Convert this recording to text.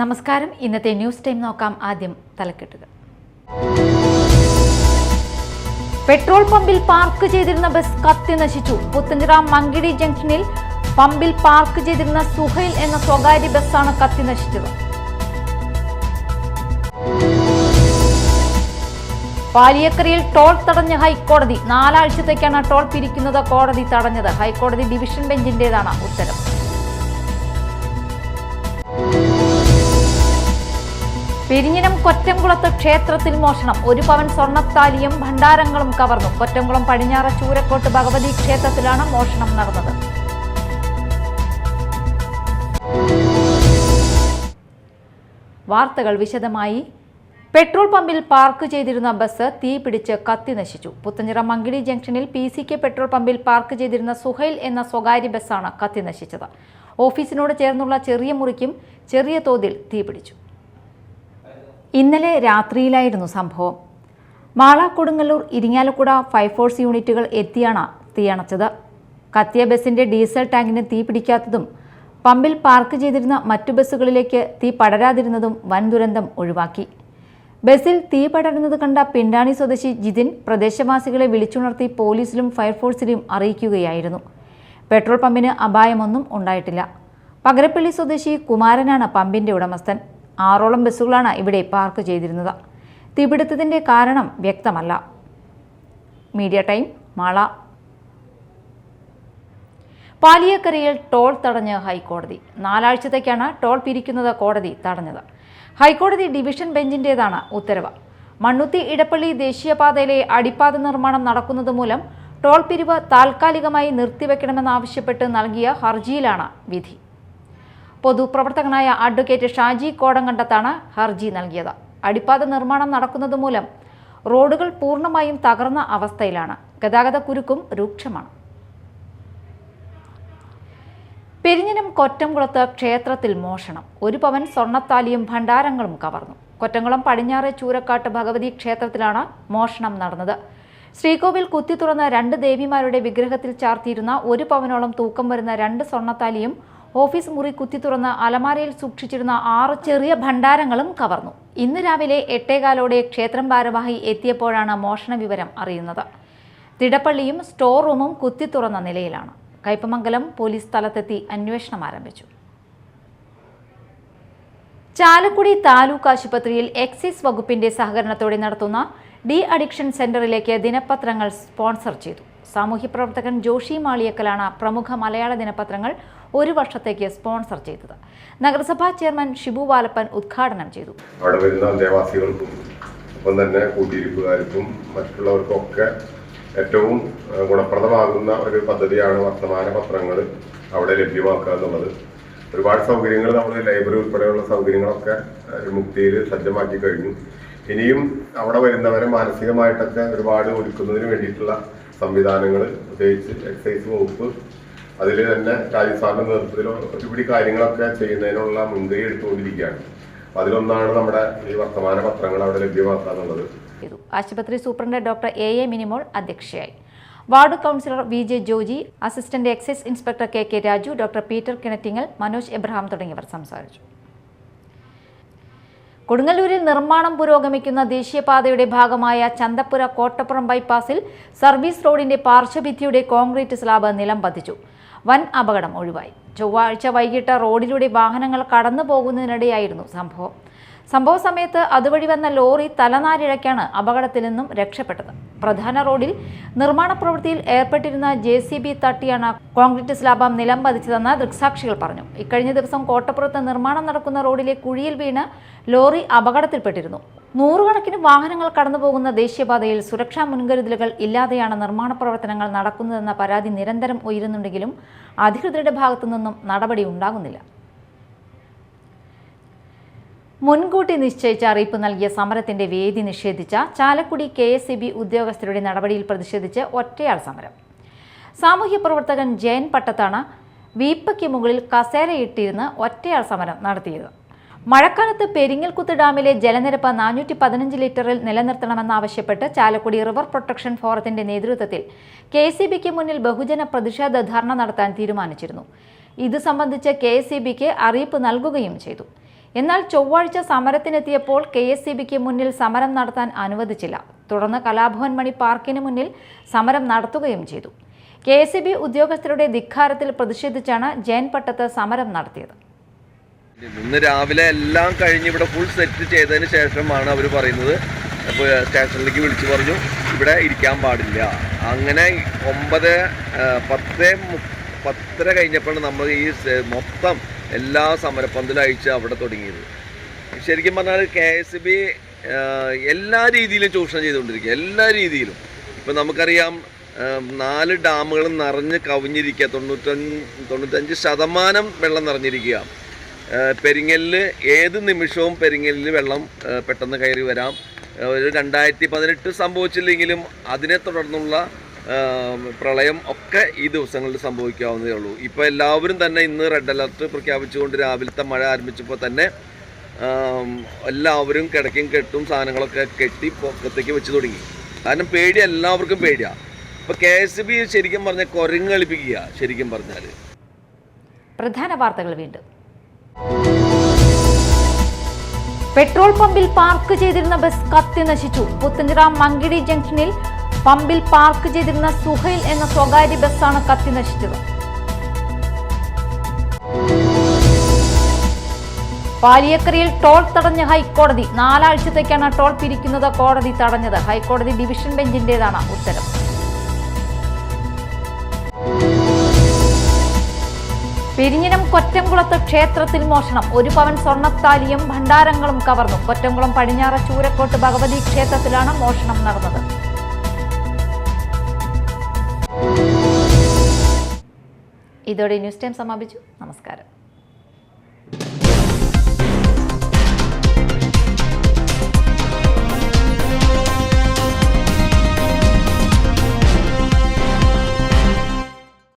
നമസ്കാരം. ഇന്നത്തെ news time നോക്കാം. ആദ്യം തലക്കെട്ടുകൾ. പെട്രോൾ പമ്പിൽ പാർക്ക് ചെയ്തിരുന്ന ബസ് കത്തി നശിച്ചു. പുത്തഞ്ചിറ മങ്കിടി ജംഗ്ഷനിൽ പമ്പിൽ പാർക്ക് ചെയ്തിരുന്ന സുഹൈൽ എന്ന സ്വകാര്യ ബസ്സാണ് കത്തി നശിച്ചത്. പാലിയക്കരയിൽ ടോൾ തടഞ്ഞ ഹൈക്കോടതി. 4 ആഴ്ചത്തേക്കാണ് ടോൾ പിരിക്കുന്നത് കോടതി തടഞ്ഞത്. ഹൈക്കോടതി ഡിവിഷൻ ബെഞ്ചിന്റേതാണ് ഉത്തരവ്. പെരിഞ്ഞനം കൊറ്റംകുളത്ത് ക്ഷേത്രത്തിൽ മോഷണം. 1 പവൻ സ്വർണ്ണത്താലിയും ഭണ്ഡാരങ്ങളും കവർന്നു. കൊറ്റംകുളം പടിഞ്ഞാറ ചൂരക്കോട്ട് ഭഗവതി ക്ഷേത്രത്തിലാണ് മോഷണം നടന്നത്. വാർത്തകൾ വിശദമായി. പെട്രോൾ പമ്പിൽ പാർക്ക് ചെയ്തിരുന്ന ബസ് തീ പിടിച്ച് കത്തി നശിച്ചു. പുത്തഞ്ചിറ മങ്കിടി ജംഗ്ഷനിൽ PCK പെട്രോൾ പമ്പിൽ പാർക്ക് ചെയ്തിരുന്ന സുഹൈൽ എന്ന സ്വകാര്യ ബസ്സാണ് കത്തി നശിച്ചത്. ഓഫീസിനോട് ചേർന്നുള്ള ചെറിയ മുറിക്കും ചെറിയ തോതിൽ തീ പിടിച്ചു. ഇന്നലെ രാത്രിയിലായിരുന്നു സംഭവം. മാള, കൊടുങ്ങല്ലൂർ, ഇരിങ്ങാലക്കുട ഫയർഫോഴ്സ് യൂണിറ്റുകൾ എത്തിയാണ് തീയണച്ചത്. കത്തിയ ബസിന്റെ ഡീസൽ ടാങ്കിന് തീ പിടിക്കാത്തതും പമ്പിൽ പാർക്ക് ചെയ്തിരുന്ന മറ്റു ബസ്സുകളിലേക്ക് തീ പടരാതിരുന്നതും വൻ ദുരന്തം ഒഴിവാക്കി. ബസിൽ തീ പടരുന്നത് കണ്ട പിണ്ടാണി സ്വദേശി ജിതിൻ പ്രദേശവാസികളെ വിളിച്ചുണർത്തി പോലീസിലും ഫയർഫോഴ്സിലും അറിയിക്കുകയായിരുന്നു. പെട്രോൾ പമ്പിന് അപായമൊന്നും ഉണ്ടായിട്ടില്ല. പകരപ്പള്ളി സ്വദേശി കുമാരനാണ് പമ്പിന്റെ ഉടമസ്ഥൻ. 6ഓളം ബസ്സുകളാണ് ഇവിടെ പാർക്ക് ചെയ്തിരുന്നത്. തീപിടുത്തത്തിന്റെ കാരണം വ്യക്തമല്ല. Media time, Mala. പാലിയക്കരയിൽ ടോൾ തടഞ്ഞ് ഹൈക്കോടതി. 4 ആഴ്ചത്തേക്കാണ് ടോൾ പിരിക്കുന്നത് കോടതി തടഞ്ഞത്. ഹൈക്കോടതി ഡിവിഷൻ ബെഞ്ചിന്റേതാണ് ഉത്തരവ്. മണ്ണുത്തി ഇടപ്പള്ളി ദേശീയപാതയിലെ അടിപ്പാത നിർമ്മാണം നടക്കുന്നത് മൂലം ടോൾ പിരിവ് താൽക്കാലികമായി നിർത്തിവെക്കണമെന്നാവശ്യപ്പെട്ട് നൽകിയ ഹർജിയിലാണ് വിധി. പൊതുപ്രവർത്തകനായ അഡ്വക്കേറ്റ് ഷാജി കോടങ്കണ്ടത്താണ് ഹർജി നൽകിയത്. അടിപ്പാത നിർമ്മാണം നടക്കുന്നത് മൂലം റോഡുകൾ പൂർണ്ണമായും തകർന്ന അവസ്ഥയിലാണ്. ഗതാഗത കുരുക്കും രൂക്ഷമാണ്. പെരിഞ്ഞനം കൊറ്റംകുളത്ത് ക്ഷേത്രത്തിൽ മോഷണം. 1 പവൻ സ്വർണ്ണത്താലിയും ഭണ്ഡാരങ്ങളും കവർന്നു. കൊറ്റംകുളം പടിഞ്ഞാറെ ചൂരക്കാട്ട് ഭഗവതി ക്ഷേത്രത്തിലാണ് മോഷണം നടന്നത്. ശ്രീകോവിൽ കുത്തി തുറന്ന 2 ദേവിമാരുടെ വിഗ്രഹത്തിൽ ചാർത്തിയിരുന്ന 1 പവനോളം തൂക്കം വരുന്ന 2 സ്വർണ്ണത്താലിയും ഓഫീസ് മുറി കുത്തി തുറന്ന് അലമാരയിൽ സൂക്ഷിച്ചിരുന്ന 6 ചെറിയ ഭണ്ഡാരങ്ങളും കവർന്നു. ഇന്ന് രാവിലെ 8:15 ക്ഷേത്രം ഭാരവാഹി എത്തിയപ്പോഴാണ് മോഷണ വിവരം അറിയുന്നത്. തിടപ്പള്ളിയും സ്റ്റോർ റൂമും കുത്തി തുറന്ന നിലയിലാണ്. കയ്പമംഗലം പോലീസ് സ്ഥലത്തെത്തി അന്വേഷണം ആരംഭിച്ചു. ചാലക്കുടി താലൂക്ക് ആശുപത്രിയിൽ എക്സൈസ് വകുപ്പിന്റെ സഹകരണത്തോടെ നടത്തുന്ന ഡി അഡിക്ഷൻ സെന്ററിലേക്ക് ദിനപത്രങ്ങൾ സ്പോൺസർ ചെയ്തു. സാമൂഹ്യപ്രവർത്തകൻ ജോഷി മാളിയക്കലാണ് പ്രമുഖ മലയാള ദിനപത്രങ്ങൾ 1 വർഷത്തേക്ക് സ്പോൺസർ ചെയ്തത്. നഗരസഭാ ചെയർമാൻ ഷിബു വാലപ്പൻ ഉദ്ഘാടനം ചെയ്തു. അവിടെ വരുന്ന അന്തേവാസികൾക്കും ഒപ്പം തന്നെ കൂട്ടിയിരിപ്പുകാർക്കും മറ്റുള്ളവർക്കൊക്കെ ഏറ്റവും ഗുണപ്രദമാകുന്ന ഒരു പദ്ധതിയാണ് വർത്തമാന പത്രങ്ങൾ അവിടെ ലഭ്യമാക്കുക എന്നുള്ളത്. ഒരുപാട് സൗകര്യങ്ങൾ നമ്മൾ ലൈബ്രറി ഉൾപ്പെടെയുള്ള സൗകര്യങ്ങളൊക്കെ മുക്തിയിൽ സജ്ജമാക്കി കഴിഞ്ഞു. ഇനിയും അവിടെ വരുന്നവരെ മാനസികമായിട്ടൊക്കെ ഒരുപാട് ഒരുക്കുന്നതിന് വേണ്ടിയിട്ടുള്ള സംവിധാനങ്ങൾ, പ്രത്യേകിച്ച് എക്സൈസ് വകുപ്പ് അതിൽ തന്നെ രാജസ്ഥാന്റെ നേതൃത്വത്തിൽ ഒരുപിടി കാര്യങ്ങളൊക്കെ ചെയ്യുന്നതിനുള്ള മുൻകൈ എടുത്തുകൊണ്ടിരിക്കുകയാണ്. അതിലൊന്നാണ് നമ്മുടെ ഈ വർത്തമാന പത്രങ്ങൾ അവിടെ ലഭ്യമാക്കുക എന്നുള്ളത്. ആശുപത്രി സൂപ്രണ്ട് ഡോക്ടർ A മിനിമോൾ അധ്യക്ഷയായി. Ward councillor VJ Joji, assistant excise inspector KK Raju, doctor Peter Kinattingal, Manoj Abraham തുടങ്ങിയവർ സംസാരിച്ചു. കൊടുങ്ങല്ലൂരിൽ നിർമ്മാണം പുരോഗമിക്കുന്ന ദേശീയപാതയുടെ ഭാഗമായ ചന്തപ്പുര കോട്ടപ്പുറം ബൈപ്പാസിൽ സർവീസ് റോഡിന്റെ പാർശ്വഭിത്തിയുടെ കോൺക്രീറ്റ് സ്ലാബ് നിലം പതിച്ചു. വൻ അപകടം ഒഴിവായി. ചൊവ്വാഴ്ച വൈകിട്ട് റോഡിലൂടെ വാഹനങ്ങൾ കടന്നു പോകുന്നതിനിടെയായിരുന്നു സംഭവം. സംഭവ സമയത്ത് അതുവഴി വന്ന ലോറി തലനാരിഴയ്ക്കാണ് അപകടത്തിൽ നിന്നും രക്ഷപ്പെട്ടത്. പ്രധാന റോഡിൽ നിർമ്മാണ പ്രവൃത്തിയിൽ ഏർപ്പെട്ടിരുന്ന JCB തട്ടിയാണ് കോൺക്രീറ്റ് സ്ലാബ് നിലം പതിച്ചതെന്ന് ദൃക്സാക്ഷികൾ പറഞ്ഞു. ഇക്കഴിഞ്ഞ ദിവസം കോട്ടപ്പുറത്ത് നിർമ്മാണം നടക്കുന്ന റോഡിലെ കുഴിയിൽ വീണ് ലോറി അപകടത്തിൽപ്പെട്ടിരുന്നു. 100 കണക്കിന് വാഹനങ്ങൾ കടന്നുപോകുന്ന ദേശീയപാതയിൽ സുരക്ഷാ മുൻകരുതലുകൾ ഇല്ലാതെയാണ് നിർമ്മാണ പ്രവർത്തനങ്ങൾ നടക്കുന്നതെന്ന പരാതി നിരന്തരം ഉയരുന്നുണ്ടെങ്കിലും അധികൃതരുടെ ഭാഗത്തു നിന്നും നടപടി ഉണ്ടാകുന്നില്ല. മുൻകൂട്ടി നിശ്ചയിച്ച അറിയിപ്പ് നൽകിയ സമരത്തിന്റെ വേദി നിഷേധിച്ച ചാലക്കുടി KSEB ഉദ്യോഗസ്ഥരുടെ നടപടിയിൽ പ്രതിഷേധിച്ച് ഒറ്റയാൾ സമരം. സാമൂഹ്യ പ്രവർത്തകൻ ജയൻ പട്ടത്താണ് വീപ്പയ്ക്ക് മുകളിൽ കസേരയിട്ടിരുന്ന് ഒറ്റയാൾ സമരം നടത്തിയത്. മഴക്കാലത്ത് പെരിങ്ങൽകുത്ത് ഡാമിലെ ജലനിരപ്പ് 415 ലിറ്ററിൽ നിലനിർത്തണമെന്നാവശ്യപ്പെട്ട് ചാലക്കുടി റിവർ പ്രൊട്ടക്ഷൻ ഫോറത്തിന്റെ നേതൃത്വത്തിൽ KSEBക്ക് മുന്നിൽ ബഹുജന പ്രതിഷേധ ധർണ നടത്താൻ തീരുമാനിച്ചിരുന്നു. ഇത് സംബന്ധിച്ച് KSEBക്ക് അറിയിപ്പ് നൽകുകയും ചെയ്തു. എന്നാൽ ചൊവ്വാഴ്ച സമരത്തിനെത്തിയപ്പോൾ KSEBിക്ക് മുന്നിൽ സമരം നടത്താൻ അനുവദിച്ചില്ല. തുടർന്ന് കലാഭവൻ മണി പാർക്കിന് മുന്നിൽ സമരം നടത്തുകയും ചെയ്തു. KSEB ഉദ്യോഗസ്ഥരുടെ ധിക്കാരത്തിൽ പ്രതിഷേധിച്ചാണ് ജയൻ പട്ടത്ത് സമരം നടത്തിയത്. ഇന്ന് രാവിലെ എല്ലാം കഴിഞ്ഞ് ഇവിടെ ഫുൾ സെറ്റ് ചെയ്തതിന് ശേഷമാണ് അവർ പറയുന്നത്, അപ്പോൾ സ്റ്റേഷനിലേക്ക് വിളിച്ചു പറഞ്ഞു ഇവിടെ ഇരിക്കാൻ പാടില്ല. അങ്ങനെ 9:10 കഴിഞ്ഞപ്പോഴാണ് നമ്മൾ ഈ മൊത്തം എല്ലാ സമരപ്പന്തലും അയച്ച് അവിടെ തുടങ്ങിയത്. ശരിക്കും പറഞ്ഞാൽ KSEB എല്ലാ രീതിയിലും ചൂഷണം ചെയ്തുകൊണ്ടിരിക്കുക, എല്ലാ രീതിയിലും. ഇപ്പം നമുക്കറിയാം 4 ഡാമുകളും നിറഞ്ഞ് കവിഞ്ഞിരിക്കുക, 95% വെള്ളം നിറഞ്ഞിരിക്കുക. പെരിങ്ങലിൽ ഏത് നിമിഷവും പെരിങ്ങലിൽ വെള്ളം പെട്ടെന്ന് കയറി വരാം. ഒരു 2018 സംഭവിച്ചില്ലെങ്കിലും അതിനെ തുടർന്നുള്ള പ്രളയം ഒക്കെ ഈ ദിവസങ്ങളിൽ സംഭവിക്കാവുന്നതേ ഉള്ളൂ. ഇപ്പോൾ എല്ലാവരും തന്നെ ഇന്ന് റെഡ് അലർട്ട് പ്രഖ്യാപിച്ചുകൊണ്ട് രാവിലത്തെ മഴ ആരംഭിച്ചപ്പോൾ തന്നെ എല്ലാവരും കിടക്കും കെട്ടും സാധനങ്ങളൊക്കെ കെട്ടി പൊക്കത്തേക്ക് വെച്ച് തുടങ്ങി. കാരണം പേടി, എല്ലാവർക്കും പേടിയാണ്. ഇപ്പോൾ KSEB ശരിക്കും പറഞ്ഞാൽ കുരങ്ങളിപ്പിക്കുക. ശരിക്കും പറഞ്ഞാൽ പ്രധാന വാർത്തകൾ വീണ്ടും. പെട്രോൾ പമ്പിൽ പാർക്ക് ചെയ്തിരുന്ന ബസ് കത്തി നശിച്ചു. പുത്തഞ്ചിറ മങ്കിടി ജംഗ്ഷനിൽ പമ്പിൽ പാർക്ക് ചെയ്തിരുന്ന സുഹൈൽ എന്ന സ്വകാര്യ ബസ്സാണ് കത്തി നശിച്ചത്. പാലിയക്കരയിൽ ടോൾ തടഞ്ഞ ഹൈക്കോടതി. 4 ആഴ്ചത്തേക്കാണ് ടോൾ പിരിക്കുന്നത് കോടതി തടഞ്ഞത്. ഹൈക്കോടതി ഡിവിഷൻ ബെഞ്ചിന്റേതാണ് ഉത്തരവ്. പെരിഞ്ഞനം കൊറ്റംകുളത്ത് ക്ഷേത്രത്തിൽ മോഷണം. 1 പവൻ സ്വർണ്ണത്താലിയും ഭണ്ഡാരങ്ങളും കവർന്നു. കൊറ്റംകുളം പടിഞ്ഞാറ ചൂരക്കോട്ട് ഭഗവതി ക്ഷേത്രത്തിലാണ് മോഷണം നടന്നത്. ഇതോടെ ന്യൂസ് ടൈം സമാപിച്ചു. നമസ്കാരം.